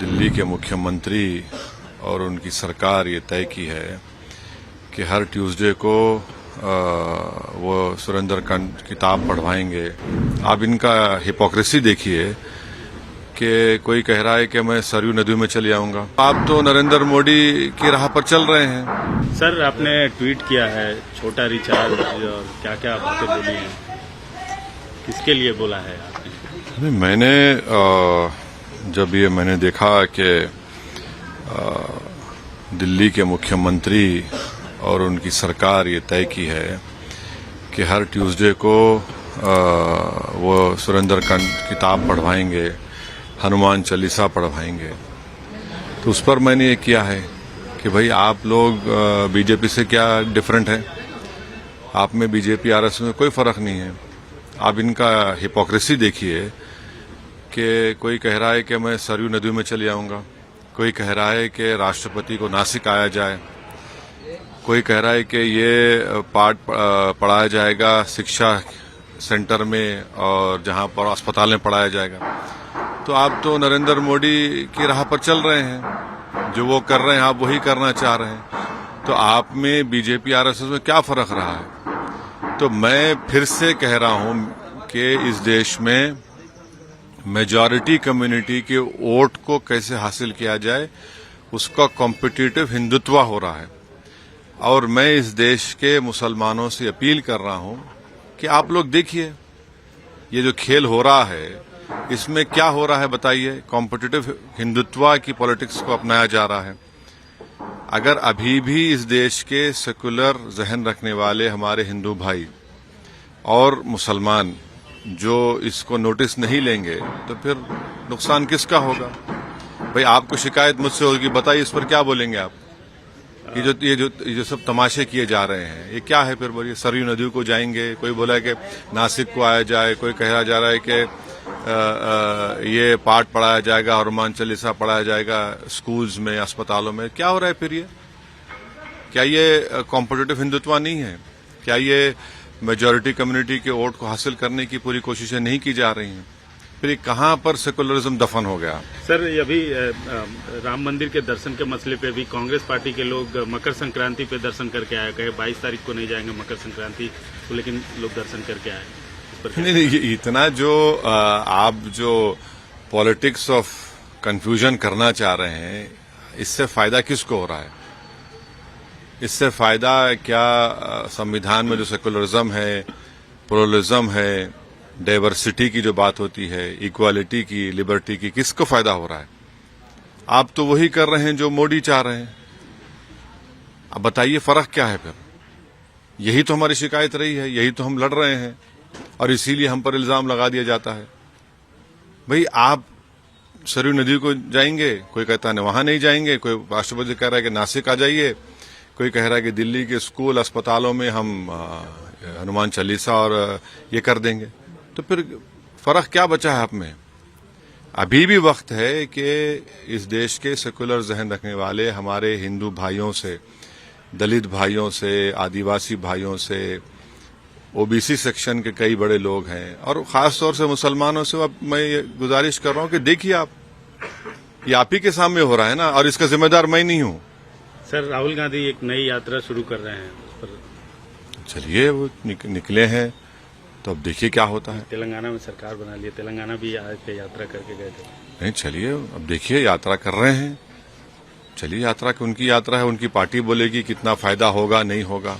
दिल्ली के मुख्यमंत्री और उनकी सरकार ये तय की है कि हर ट्यूसडे को वो सुरेंद्रकांड किताब पढ़वाएंगे। आप इनका हिपोक्रेसी देखिए कि कोई कह रहा है कि मैं सरयू नदी में चले आऊंगा। आप तो नरेंद्र मोदी की राह पर चल रहे हैं। सर, आपने ट्वीट किया है छोटा रिचार्ज और क्या क्या बातें बोली हैं, किसके लिए बोला है आपने? मैंने जब ये मैंने देखा कि दिल्ली के मुख्यमंत्री और उनकी सरकार ये तय की है कि हर ट्यूसडे को वो सुरेंद्रकांड किताब पढ़वाएंगे, हनुमान चालीसा पढ़वाएंगे, तो उस पर मैंने ये किया है कि भाई आप लोग बीजेपी से क्या डिफरेंट है। आप में बीजेपी आरएसएस में कोई फर्क नहीं है। आप इनका हिपोक्रेसी देखिए कि कोई कह रहा है कि मैं सरयू नदी में चले आऊंगा, कोई कह रहा है कि राष्ट्रपति को नासिक आया जाए, कोई कह रहा है कि ये पाठ पढ़ाया जाएगा शिक्षा सेंटर में और जहां पर अस्पताल में पढ़ाया जाएगा। तो आप तो नरेंद्र मोदी की राह पर चल रहे हैं। जो वो कर रहे हैं आप वही करना चाह रहे हैं। तो आप में बीजेपी आरएसएस में क्या फर्क रहा है? तो मैं फिर से कह रहा हूं कि इस देश में मेजॉरिटी कम्युनिटी के वोट को कैसे हासिल किया जाए, उसका कॉम्पिटिटिव हिंदुत्व हो रहा है। और मैं इस देश के मुसलमानों से अपील कर रहा हूं कि आप लोग देखिए ये जो खेल हो रहा है इसमें क्या हो रहा है बताइए। कॉम्पिटिटिव हिंदुत्व की पॉलिटिक्स को अपनाया जा रहा है। अगर अभी भी इस देश के सेकुलर जहन रखने वाले हमारे हिंदू भाई और मुसलमान जो इसको नोटिस नहीं लेंगे तो फिर नुकसान किसका होगा? भाई आपको शिकायत मुझसे होगी, बताइए इस पर क्या बोलेंगे आप? ये जो सब तमाशे किए जा रहे हैं ये क्या है? फिर बोलिए सरयू नदी को जाएंगे, कोई बोला है कि नासिक को आया जाए, कोई कहा जा रहा है कि ये पाठ पढ़ाया जाएगा, हनुमान चालीसा पढ़ाया जाएगा स्कूल्स में, अस्पतालों में। क्या हो रहा है फिर ये? क्या ये कॉम्पिटिटिव हिंदुत्व नहीं है? क्या ये मेजॉरिटी कम्युनिटी के वोट को हासिल करने की पूरी कोशिशें नहीं की जा रही हैं? फिर कहां पर सेकुलरिज्म दफन हो गया? सर, अभी राम मंदिर के दर्शन के मसले पे भी कांग्रेस पार्टी के लोग मकर संक्रांति पे दर्शन करके आए, कहे 22 तारीख को नहीं जाएंगे मकर संक्रांति तो, लेकिन लोग दर्शन करके आए। नहीं, इतना जो आप जो पॉलिटिक्स ऑफ कंफ्यूजन करना चाह रहे हैं, इससे फायदा किसको हो रहा है? इससे फायदा क्या संविधान में जो सेकुलरिज्म है, प्लुरलिज्म है, डाइवर्सिटी की जो बात होती है, इक्वालिटी की, लिबर्टी की, किसको फायदा हो रहा है? आप तो वही कर रहे हैं जो मोदी चाह रहे हैं। अब बताइए फर्क क्या है फिर? यही तो हमारी शिकायत रही है, यही तो हम लड़ रहे हैं और इसीलिए हम पर इल्जाम लगा दिया जाता है। भाई आप सरयू नदी को जाएंगे, कोई कहता है वहां नहीं जाएंगे, कोई राष्ट्रपति कह रहा है कि नासिक आ जाइए, कोई कह रहा है कि दिल्ली के स्कूल अस्पतालों में हम हनुमान चालीसा और ये कर देंगे। तो फिर फर्क क्या बचा है आप में? अभी भी वक्त है कि इस देश के सेकुलर जहन रखने वाले हमारे हिंदू भाइयों से, दलित भाइयों से, आदिवासी भाइयों से, ओबीसी सेक्शन के कई बड़े लोग हैं और खास तौर से मुसलमानों से अब मैं ये गुजारिश कर रहा हूं कि देखिए आप, ये आप ही के सामने हो रहा है ना, और इसका जिम्मेदार मैं नहीं हूं। सर, राहुल गांधी एक नई यात्रा शुरू कर रहे हैं, उस पर चलिए वो निकले हैं तो अब देखिए क्या होता है। तेलंगाना में सरकार बना ली, तेलंगाना भी आज पे यात्रा करके गए थे। नहीं, चलिए अब देखिए यात्रा कर रहे हैं, चलिए यात्रा की उनकी यात्रा है, उनकी पार्टी बोलेगी कितना फायदा होगा नहीं होगा।